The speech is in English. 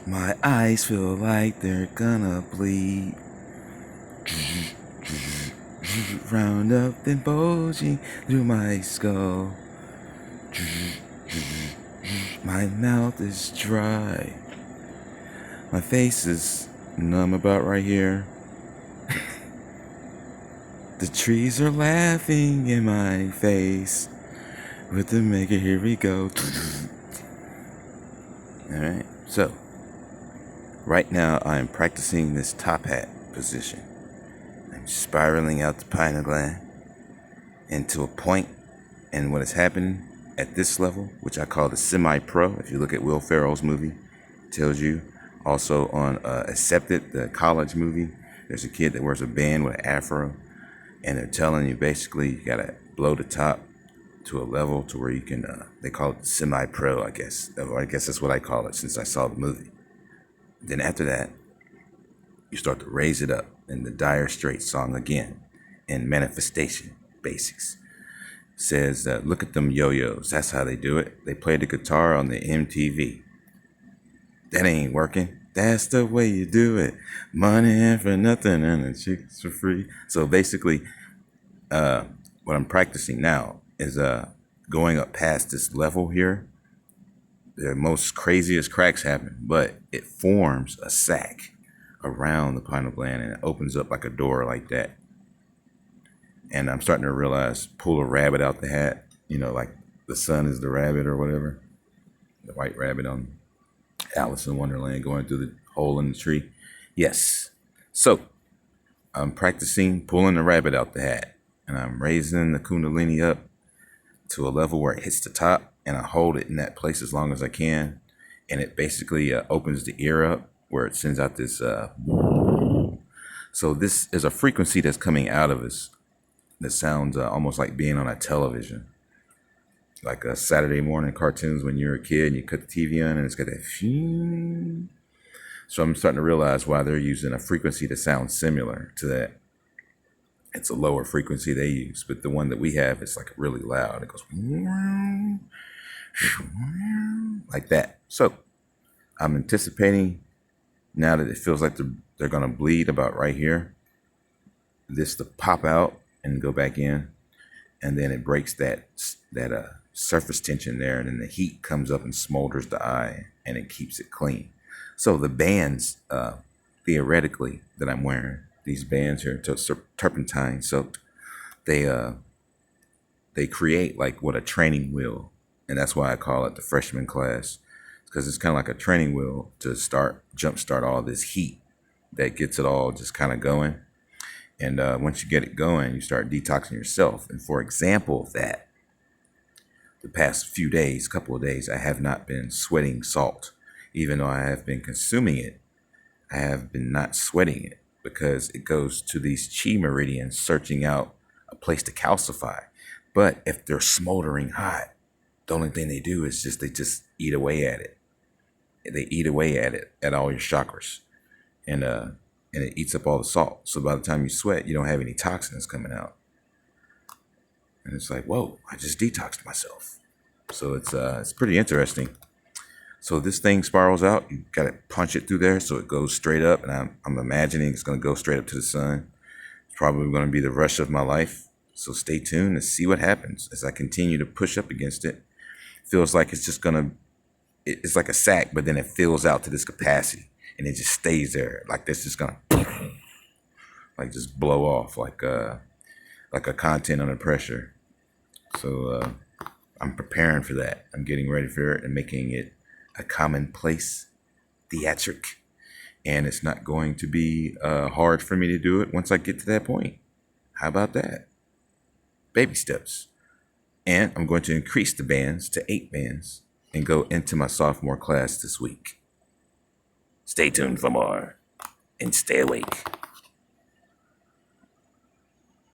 My eyes feel like they're gonna bleed. Round up and bulging through my skull. My mouth is dry. My face is numb about right here. The trees are laughing in my face. With the maker, here we go. Alright, so right now I'm practicing this top hat position. I'm spiraling out the pineal gland into a point, and what has happened at this level, which I call the semi-pro, if you look at Will Ferrell's movie, it tells you. Also on Accepted, the college movie, there's a kid that wears a band with an afro, and they're telling you basically you gotta blow the top to a level to where you can, they call it semi-pro, I guess. Or I guess that's what I call it since I saw the movie. Then after that, you start to raise it up in the Dire Straits song again, in Manifestation Basics. It says, look at them yo-yos. That's how they do it. They play the guitar on the MTV. That ain't working. That's the way you do it. Money for nothing and the chicks for free. So basically, what I'm practicing now is going up past this level here. The most craziest cracks happen, but it forms a sac around the pineal gland and it opens up like a door like that. And I'm starting to realize, pull a rabbit out the hat, you know, like the sun is the rabbit or whatever. The white rabbit on Alice in Wonderland going through the hole in the tree. Yes. So I'm practicing pulling the rabbit out the hat, and I'm raising the Kundalini up to a level where it hits the top, and I hold it in that place as long as I can. And it basically opens the ear up where it sends out this. So this is a frequency that's coming out of us that sounds almost like being on a television. Like a Saturday morning cartoons when you're a kid and you cut the TV on and it's got that sheen. So I'm starting to realize why they're using a frequency that sounds similar to that. It's a lower frequency they use, but the one that we have is like really loud. It goes like that. So I'm anticipating now that it feels like they're going to bleed about right here, this to pop out and go back in, and then it breaks that surface tension there, and then the heat comes up and smolders the eye, and it keeps it clean. So the bands, theoretically, that I'm wearing, these bands here, turpentine soaked, they create like what a training wheel, and that's why I call it the freshman class, because it's kind of like a training wheel to jumpstart all this heat that gets it all just kind of going. And once you get it going, you start detoxing yourself. And for example of that, the past few days, couple of days, I have not been sweating salt. Even though I have been consuming it, I have been not sweating it because it goes to these chi meridians searching out a place to calcify. But if they're smoldering hot, the only thing they do is they just eat away at it. They eat away at it, at all your chakras. And it eats up all the salt. So by the time you sweat, you don't have any toxins coming out. And it's like, whoa, I just detoxed myself. So it's pretty interesting. So this thing spirals out. You got to punch it through there so it goes straight up. And I'm imagining it's going to go straight up to the sun. It's probably going to be the rush of my life. So stay tuned to see what happens as I continue to push up against it. Feels like it's just going to, it's like a sack, but then it fills out to this capacity. And it just stays there. Like this is going to, like just blow off like a content under pressure. So I'm preparing for that. I'm getting ready for it and making it a commonplace theatric. And it's not going to be hard for me to do it once I get to that point. How about that? Baby steps. And I'm going to increase the bands to 8 bands and go into my sophomore class this week. Stay tuned for more and stay awake.